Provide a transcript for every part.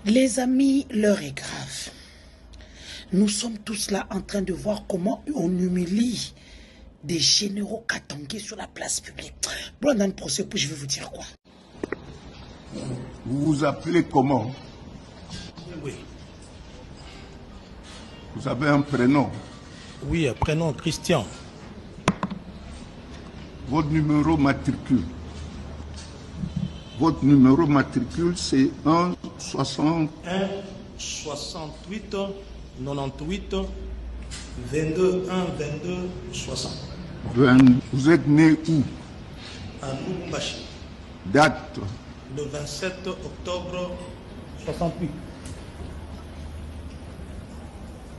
Les amis, l'heure est grave. Nous sommes tous là en train de voir comment on humilie des généraux katangés sur la place publique. Bon, dans le procès, je vais vous dire quoi. Vous vous appelez comment? Oui. Vous avez un prénom? Oui, un prénom Christian. Votre numéro matricule? Votre numéro matricule, c'est 1 60... 1 68 98 22 1 22 60. Vous êtes né où? À Lubumbashi. Date? Le 27 octobre 68.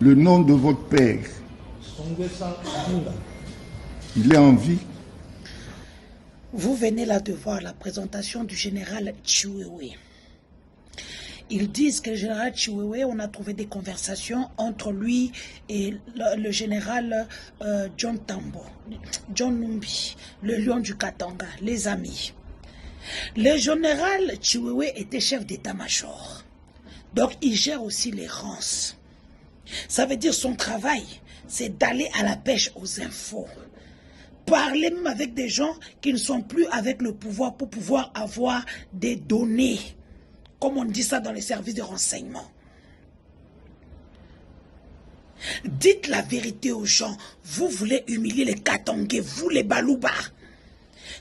Le nom de votre père? Songwesa Munga. Il est en vie? Vous venez là de voir la présentation du général Chiwewe. Ils disent que le général Chiwewe, on a trouvé des conversations entre lui et le général John Tambo, John Numbi, le lion du Katanga, les amis. Le général Chiwewe était chef d'état-major. Donc il gère aussi les rances. Ça veut dire son travail, c'est d'aller à la pêche aux infos. Parler même avec des gens qui ne sont plus avec le pouvoir pour pouvoir avoir des données. Comme on dit ça dans les services de renseignement. Dites la vérité aux gens. Vous voulez humilier les Katangais, vous les Balouba.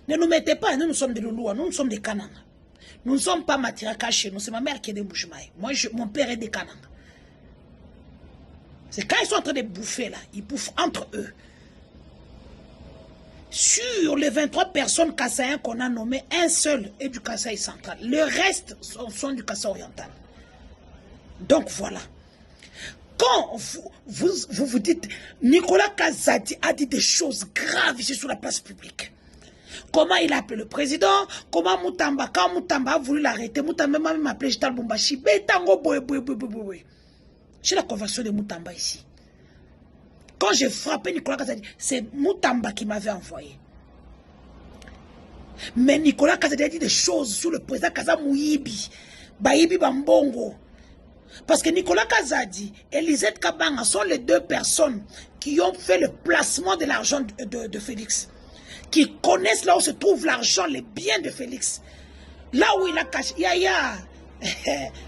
Ne nous mettez pas, nous sommes des Louloua, nous sommes des Kananga. Nous ne sommes pas Matiraka chez nous, c'est ma mère qui est des Bouchmaï. Moi, mon père est des Kananga. C'est quand ils sont en train de bouffer là, ils bouffent entre eux. Sur les 23 personnes kassaïens qu'on a nommées, un seul est du Kasaï central. Le reste sont du Kasaï oriental. Donc voilà. Quand vous dites, Nicolas Kazadi a dit des choses graves ici sur la place publique. Comment il a appelé le président, comment Moutamba, quand Moutamba a voulu l'arrêter, Moutamba m'a même appelé Jital Bombashi, Betango boy. J'ai la conversion de Moutamba ici. Quand j'ai frappé Nicolas Kazadi, c'est Moutamba qui m'avait envoyé. Mais Nicolas Kazadi a dit des choses sur le président Kazamouyibi, Bayibi Bambongo. Parce que Nicolas Kazadi et Lisette Kabanga sont les deux personnes qui ont fait le placement de l'argent de Félix. Qui connaissent là où se trouve l'argent, les biens de Félix. Là où il a caché. Yaya,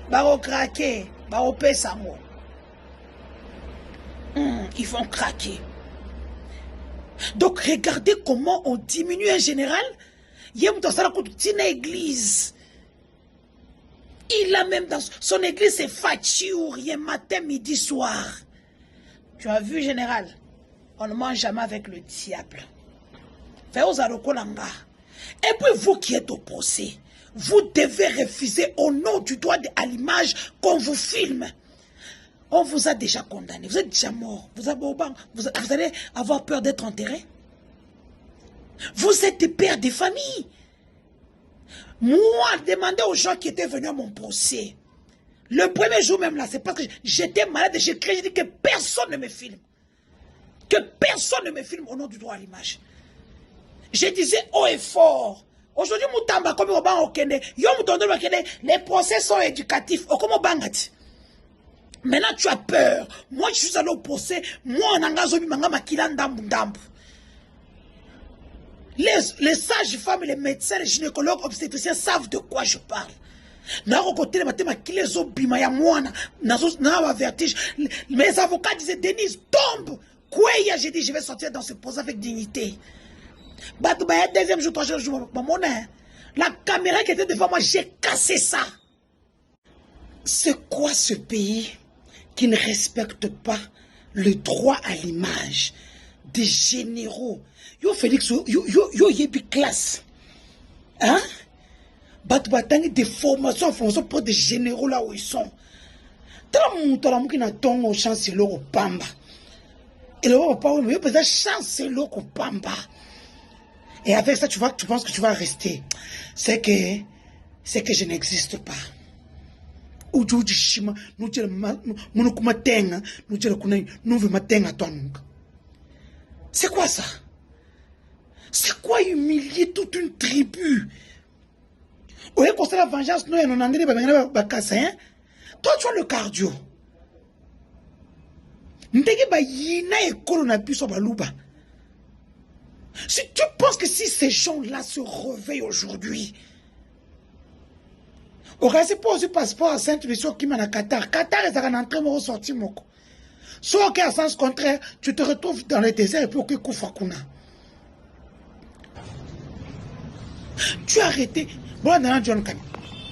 Baro craqué, Baro Pesamo. Ils vont craquer. Donc regardez comment on diminue un général. Il a église. Il a même dans son église, c'est Fatiour, matin, midi, soir. Tu as vu, général? On ne mange jamais avec le diable. Et puis vous qui êtes au procès, vous devez refuser au nom du droit à l'image qu'on vous filme. On vous a déjà condamné, vous êtes déjà mort. Vous allez avoir peur d'être enterré. Vous êtes des pères de famille. Moi, demandez aux gens qui étaient venus à mon procès. Le premier jour même là, c'est parce que j'étais malade et j'ai dit que personne ne me filme. Que personne ne me filme au nom du droit à l'image. Je disais haut et fort. Aujourd'hui, Moutamba, comme au banc au Kende, les procès sont éducatifs. Maintenant, tu as peur. Moi, je suis allé au procès. Moi, les sages-femmes, les médecins, les gynécologues, obstétriciens savent de quoi je parle. Mes avocats disaient, Denise, tombe. J'ai dit, je vais sortir dans ce procès avec dignité. Deuxième jour, troisième jour, la caméra qui était devant moi, j'ai cassé ça. C'est quoi ce pays qui ne respecte pas le droit à l'image des généraux? Yo Félix, yo yebi classe. Hein? Batoubatangi des formations pour des généraux là où ils sont. Tala qui n'a tongo chancelier au Pamba. Et le papa, il peut être chancelier au Pamba. Et avec ça, tu penses que tu vas rester. C'est que je n'existe pas. C'est quoi ça? C'est quoi humilier toute une tribu? Vous voyez qu'on la vengeance, nous, on a Toi, tu as le cardio. Ndenge ba yina ekolo na biso baluba. Si tu penses que si ces gens-là se réveillent aujourd'hui, au cas où pas passeport à Sainte-Lucie qui m'a à Qatar. Qatar est en entrée, mais ressorti moko. Soit qu'à sens contraire, tu te retrouves dans le désert et puis que Koufakuna. Tu as arrêté. Bon, dans John Kami.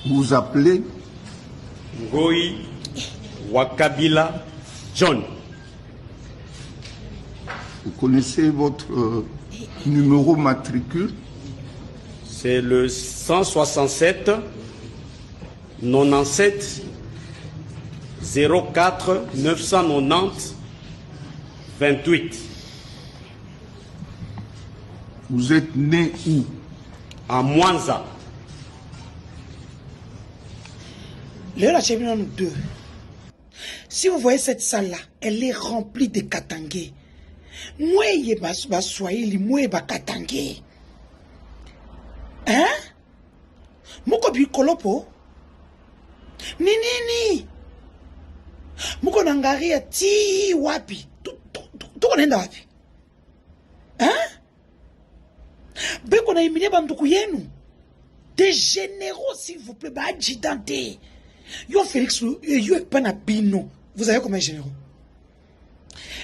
Vous appelez Ngoi Wakabila John. Vous connaissez votre numéro matricule? C'est le 167 97 04 990 28. Vous êtes né où? À Mwanza. Léo la Chébino 2. Si vous voyez cette salle-là, elle est remplie de Katangé. Moi, il y a Swahili, moi, il y a Katangé. Hein? Moko bikolopo? Ni. Moko nangaria ti wapi? Tu konenda wapi? Hein? Beko na iminé banduku yenu. Des généraux, s'il vous plaît, bah adjudanté. Yo Félix, yo Panapino. Vous avez combien de généraux?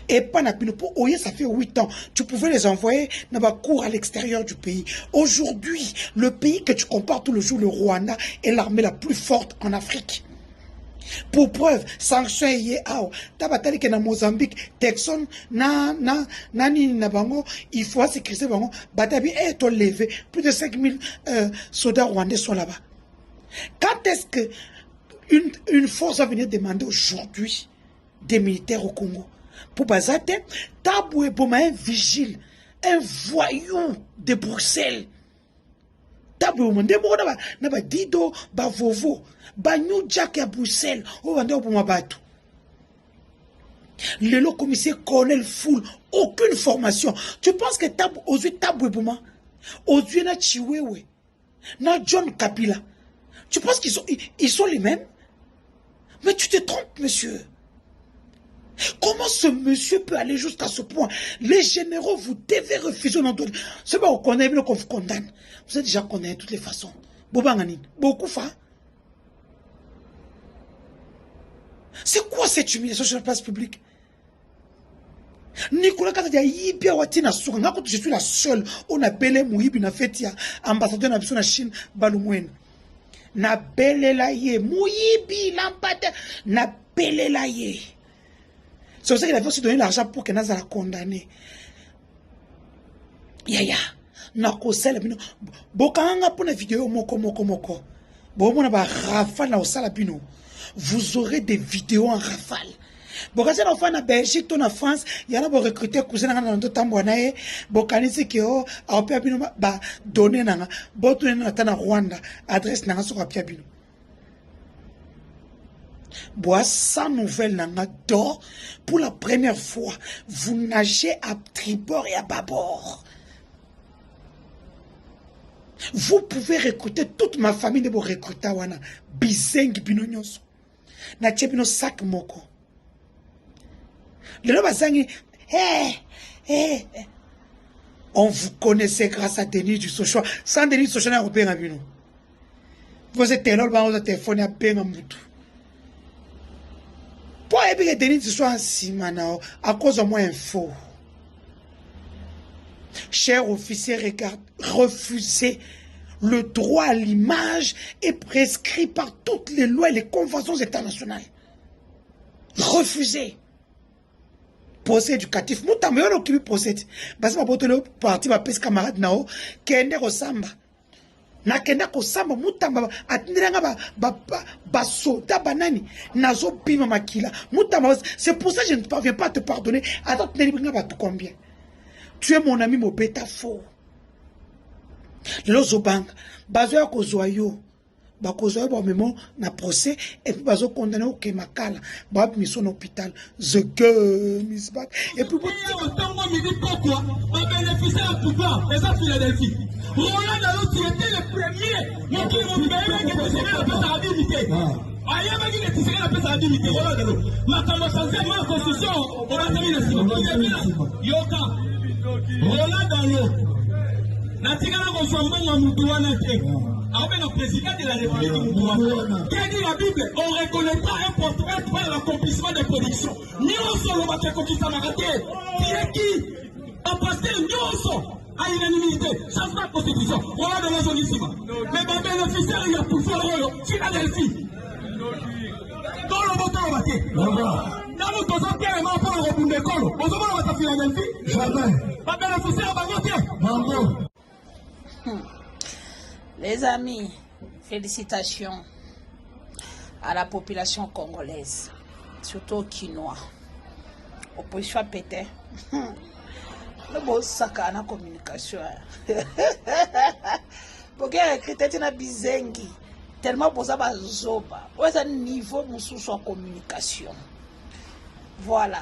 Et Panapino, pour Oye, ça fait 8 ans. Tu pouvais les envoyer dans ma cour à l'extérieur du pays. Aujourd'hui, le pays que tu compares tout le jour, le Rwanda, est l'armée la plus forte en Afrique. Pour preuve, sanctions y ao. Tabatali que na Mozambique, Texon, nani na bango, il faut sécuriser bango. Batabi est levé. Plus de 5000 soldats rwandais sont là-bas. Quand est-ce que une force va venir demander aujourd'hui des militaires au Congo? Pour Bazate, Tabou et Boma, un vigile, un voyou de Bruxelles. Tabou et Boma, n'a Dido, Bavovo, Bagnou Jack à Bruxelles, au Vendée au Boma Batou. Le commissaire colonel full, aucune formation. Tu penses que Tabou et Boma, aujourd'hui, na Chiwewe, na John Kapila, tu penses qu'ils sont les mêmes? Mais tu te trompes, monsieur. Comment ce monsieur peut aller jusqu'à ce point? Les généraux, vous devez refuser notre... C'est pas qu'on connaît, mais qu'on vous condamne. Vous êtes déjà condamné de toutes les façons. Bobanganin, beaucoup fa. C'est quoi cette humiliation sur la place publique? Nicolas Katadia Yibia Watina Souga, je suis la seule. On a belé Mouibi na fetia, ambassadeur na la Chine, Balumwen. Na belé la ye, Mouibi, l'ambassadeur, na belé la ye. C'est pour ça qu'il avait aussi donné l'argent pour que Nazara condamné. Yaya, nako sel bino. Bokanga pour la vidéo moko. Bon, ba rafale na osala bino. Vous aurez des vidéos en rafale. Bokase na fa na Belgique, to na France, yana bo recruter cousin na ndo tambwana e, bokanisi ki o a pia bino ba donner na bo to na ta na Rwanda, adresse na so pia bino. Bois sans nouvelle nanga d'or, pour la première fois, vous nagez à tribord et à bâbord. Vous pouvez recruter toute ma famille de vos recruteurs wana bizeng bino nyonso. Na tchebino sac moko. Le bazangi on vous connaissait grâce à Denis du Sochoa. Sans Denis du Sochoa na opéra bino. Vous êtes là ba on téléphone à benga mutu. Pour que Denis soit ainsi maintenant, à cause de moi info. Cher officier, regarde, refusez. Le droit à l'image est prescrit par toutes les lois et les conventions internationales. Refusez. Procès éducatif. Nous t'avons qui procès. Parce que je parti ma pèse camarade nao, kende resamba. Nakenda kosamba mutamba atindiranga ba soda banani nazo bima makila mutamba. C'est pour ça que je ne parviens pas à te pardonner. Attends, tu n'es pas tout combien. Tu es mon ami Mobeta faux. Lozobang bazoya kozoyo bakozwa ba memo na procès et puis bazo condamner au kemakala ba mission hôpital the girl is back et puis autant midi pourquoi ba bénéficier du pouvoir les à Philadelphie Roland Dalo tu étais le premier mon qui m'a payé que tu serais la personne à dignité aya ba qui tu serais la personne à dignité Roland Dalo makambo sanze ma constitution on va terminer yoka Roland Dalo natikala ko somba na mutu wana te avec le président de la République du Moutoua, qui a dit la Bible, on reconnaîtra un portrait par l'accomplissement des productions. Nyonso le bateko qui s'amarate, qui est qui? En pasteur Nyonso à l'unanimité, changement de constitution. Voilà de la zonissima. Mais ma bénéficiaire, il y a pour faire rôle, Philadelphie. Dans le vote, on va battre. Dans le tozo tellement pour le rebond d'école, on va battre Philadelphie. Jamais. Ma bénéficiaire va voter. Les amis, félicitations à la population congolaise, surtout aux Quinois. Opposition pété. Le beau sac à la communication. Pour que recruter na bizengi, tellement pour ça va zoba. Ouais, c'est un niveau de communication. Voilà.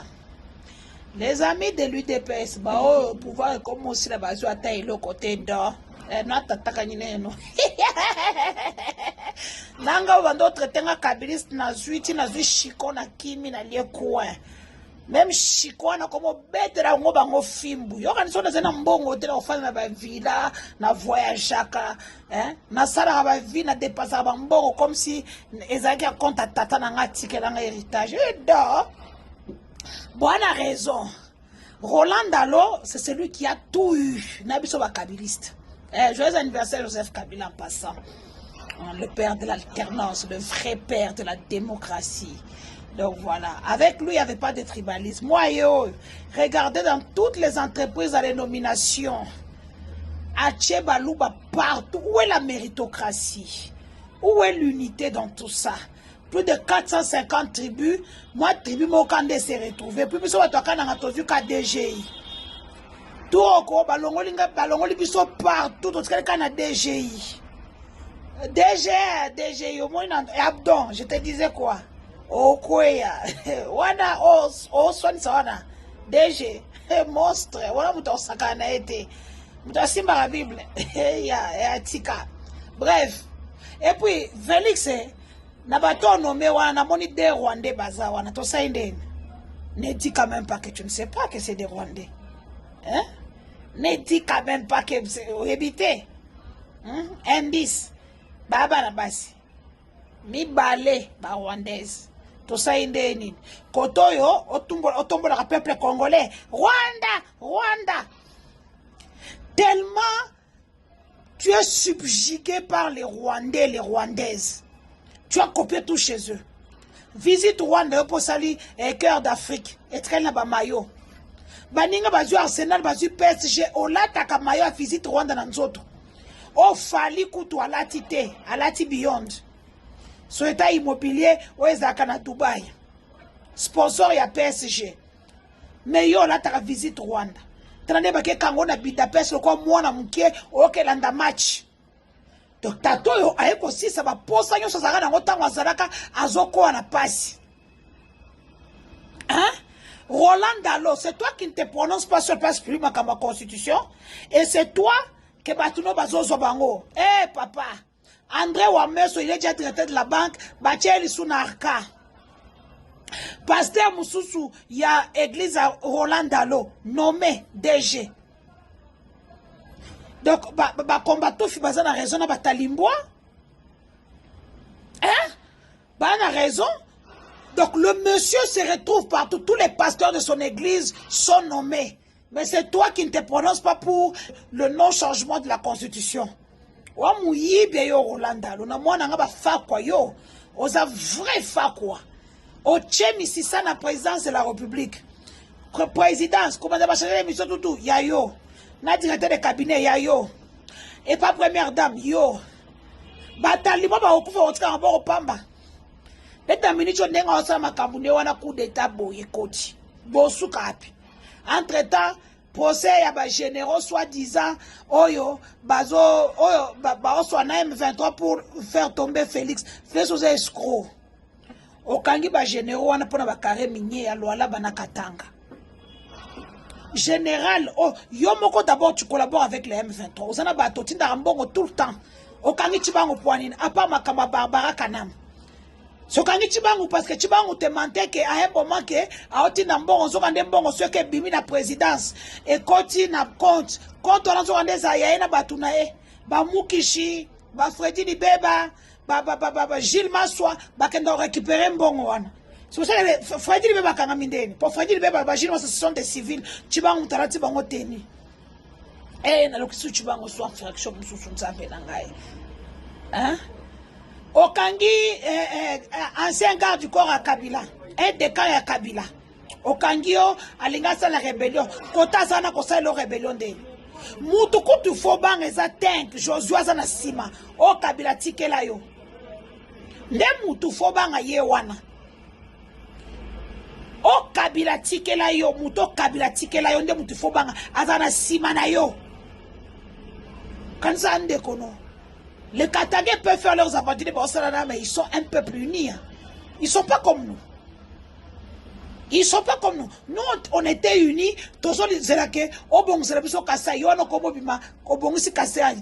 Les amis de l'UDPS, bah, pouvoir commencer la base à tailler le côté d'or. Nanga d'autres tenga kabiliste na zuiti na zui shiko na kimi na lie coin. Même shiko na comme bête la ngo bango fimbu. Yo kanso na zena mbongo te na ofana na ba villa na voyageaka, hein? Na sala ba vie na dépasser ba mbongo comme si ezaki a compte tata na ngati ke na héritage. Do. Bonne raison. Roland Dalo, c'est celui qui a tout eu. Nabiso ba kabiliste. Joyeux anniversaire Joseph Kabila en passant. Le père de l'alternance, le vrai père de la démocratie. Donc voilà, avec lui il n'y avait pas de tribalisme. Moi, regardez dans toutes les entreprises à les nominations. Ache Balouba partout. Où est la méritocratie? Où est l'unité dans tout ça? Plus de 450 tribus. Moi, tribu Mokande s'est retrouvé. Puis, nous sommes à DGI. Tout balongoli biso partout tout ce qu'on a DGI. DGI au moins Abdon, je te disais quoi? Okoya. Wana swani sawana. DG monstre. Wana muta osakana ete. Muta simba la Bible. Ya tika. Bref. Et puis Félix na bato nommé wana na moni des Rwandais baza wana to sainde. Ne dis quand même pas que tu ne sais pas que c'est des Rwandais. Hein? Ne dis quand même pas que c'est évité. Indice. Baba na basi. Mi balé ba rwandaise. To sainde nini. Kotoyo otombola ka peuple congolais. Rwanda. Tellement tu es subjugué par les Rwandais, les Rwandaises. Tu as copié tout chez eux. Visite Rwanda pour saluer cœur d'Afrique. Et traîne là-bas maillot. Baninga bazu Arsenal bazu PSG olata kamayo a visite Rwanda na nzoto. O fali kutu alati te, alati beyond. So état immobilier oezaka na Dubaï. Sponsor ya PSG. Mais yo olata ka visite Rwanda. Tande bake kango na Budapest ko mwana muke okelanda match. Donc tato yo ayeko sisa ba posa nyoso zaka na ngotango azalaka azoko na pasi. Hein? Roland Dalo, c'est toi qui ne te prononces pas sur le place public ma constitution. Et c'est toi que Batuno Bazozo Bango. Eh papa, André Wameso, il est déjà traité de la banque. Bachel Sunarka. Pasteur Moussoussou, il y a église à Roland Dalo, nommé DG. Donc, combattu Fibaza na raison na Batalimbois. Hein? Bah, na raison. Donc le monsieur se retrouve partout. Tous les pasteurs de son église sont nommés. Mais c'est toi qui ne te prononces pas pour le non-changement de la constitution. Ouamouyibe yo Rolanda. Luna mwana nga ba fa kwa yo. Oza vrai fa kwa. Ochemi sisa na présidence de la République. Présidence. Comment ça va changer l'émission tout. Ya yo. Na directeur de cabinet ya yo. Et pas première dame yo. Batalima ba okufa otika ngabo pamba. Leta minicho nenga osama kambune wana coup d'état boye koti. Bosu kapi. Entre-temps, procès ya ba généraux soi-disant oyo soit na M23 pour faire tomber Félix. Félix aux escrocs. Okangi ba généraux wana pona ba carré minier ya loala bana katanga. Général, oh, yo moko d'abord tu collabores avec les M23. Osana ba totinda mbongo tout le temps. Okangi chibango poanine, à part makamba Barbara Kanam. Sokangi chibango parce que chibango te mentait que à un moment que a oti na mbongo sokande mbongo so ke bimi na présidence et koti na compte on a sokande za yaena batuna e ba Mukishi ba Freddy Libeba ba Gilles Maswa ba kendo récupérer mbongo wana. C'est pour ça que Freddy Libeba kanga mindeni. Pour Freddy Libeba ba Gilles Maswa ce sont des civils. Chibango tarati bango teni. Eh na lokisu chibango so fraction mususu nzambe na ngai. Hein? Okangi ancien garde du corps à Kabila, un des camps à Kabila. Okangi yo alingasa la rébellion. Kota sana kosa la rébellion de. Mutu kutu fobang eza tank Joshua sana sima. O Kabila tikela yo. Nde mutu fobanga ye wana. O Kabila tikela yo, mutu Kabila tikela yo nde mutu fobanga azana sima na yo. Kanza ande kono. Les Katangais peuvent faire leurs aventures de Barcelone, mais ils sont un peu plus unis. Ils ne sont pas comme nous. Ils ne sont pas comme nous. Nous, on était unis. Tous les Zélakés, au bon, c'est la personne Kassai, on a comme Bima, au bon, c'est Kassai.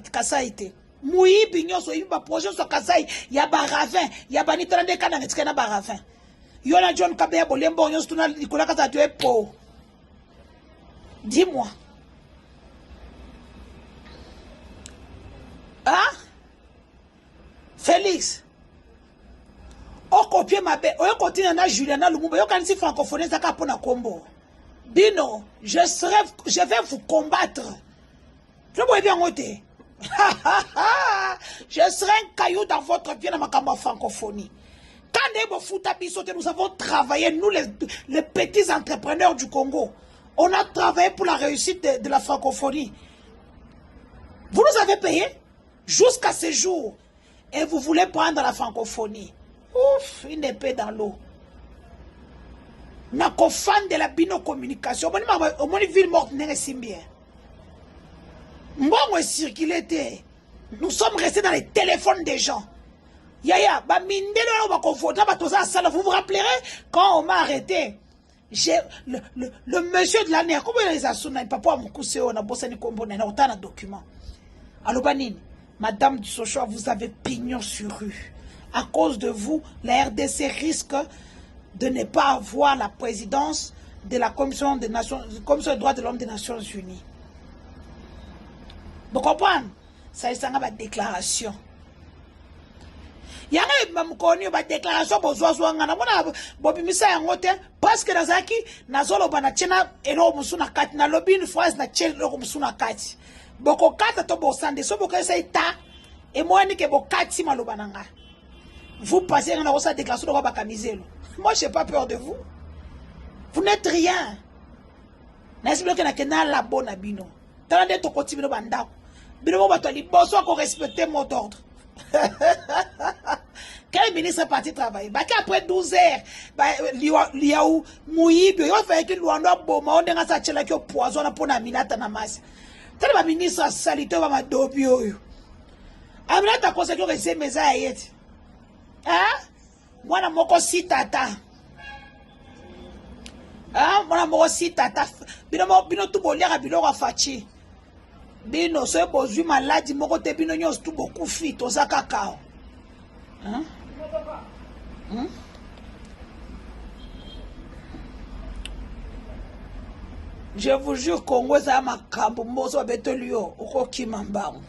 Moui, Bignon, soit un projet sur Kassai, il y a Baravin, il y a Banitran de Canaan, il y a Baravin. Il y a John Kabea, Bolembo, il y a Nicolas Kazadue, Po. Dis-moi. Hein? Félix, on copie ma bête, on continue à Juliana Lumumba, on si francophonie ça capona combo. Bino, je vais vous combattre. Je vois bien ôter. Je serai un caillou dans votre pied dans ma campagne francophonie. Quand nous avons travaillé, nous les petits entrepreneurs du Congo, on a travaillé pour la réussite de la francophonie. Vous nous avez payé jusqu'à ce jour. Et vous voulez prendre la francophonie. Ouf, une épée dans l'eau. Na fan de la bino-communication. Au moins, ville morte n'est pas bien. Circulé. Nous sommes restés dans les téléphones des gens. Yaya, vous vous rappellerez quand on m'a arrêté. Le monsieur de l'année, comment il a sonné? Papa m'a coussé, on a bossé ni combo, on a autant de documents. Alors, Banine. Madame du Sochua, vous avez pignon sur rue. À cause de vous, la RDC risque de ne pas avoir la présidence de la Commission des droits de l'homme des Nations Unies. Vous comprenez? Ça c'est une déclaration. Il y a une déclaration parce que Nazaki, Nazolo Banachena, et l'homme suna kat, na lobby une phrase na tchel l'homme suna kat. Boko kata to bosande so boko esa ita et moi ni ke bokati malobananga. Vous passez dans la déclaration de Bakamiselo. Moi je n'ai pas peur de vous. Vous n'êtes rien. N'est-ce pas que na kena la bonne abino. Tande to koti bino bandako. Bino mo bato li boso ko respecter mot d'ordre. Quel ministre est parti travailler? Bah après 12 heures, bah liaou mouibi, il fait que l'ouando boma on denga sa chela ki poison na pona minata na masa. Tel le ministre a salité va ma dobio. Amina ta conseillé que c'est mes ayet. Hein? Moi na moko si tata. Hein? Moi na moko si tata. Bino tout bolera biloko fachi. Bino so bozu maladi moko te bino nyos tout beaucoup fit to za kakao. Hein? Hein? Je vous jure, Congo, ça m'a cambo, mozo betolio, oko kimambangu.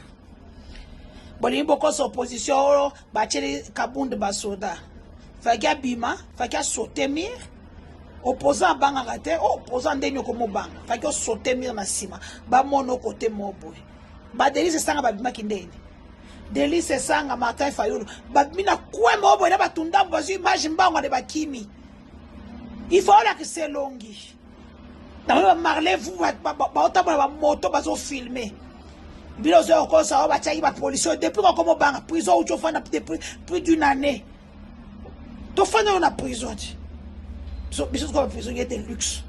Boni boko sa opposition, bacheli kabunde basoda. Fakia bima, fakia sotemir, opposant banga rate, opposant denyo komo banga. Fakia sotemir na sima, ba mono kote mobo. Ba Delice sanga ba bima kindeni. Delice sanga Martin Fayulu, ba mina kwe mobo na batunda bazu image mbanga de bakimi. Il faut là que c'est longi. Marley, vous, moto, bazo filmer. Bilozo, ça va tchaï, la police, depuis qu'on commence à prison, tu fais plus d'une année. Tu fais une prison. Bisous, comme prison, il y a des luxe.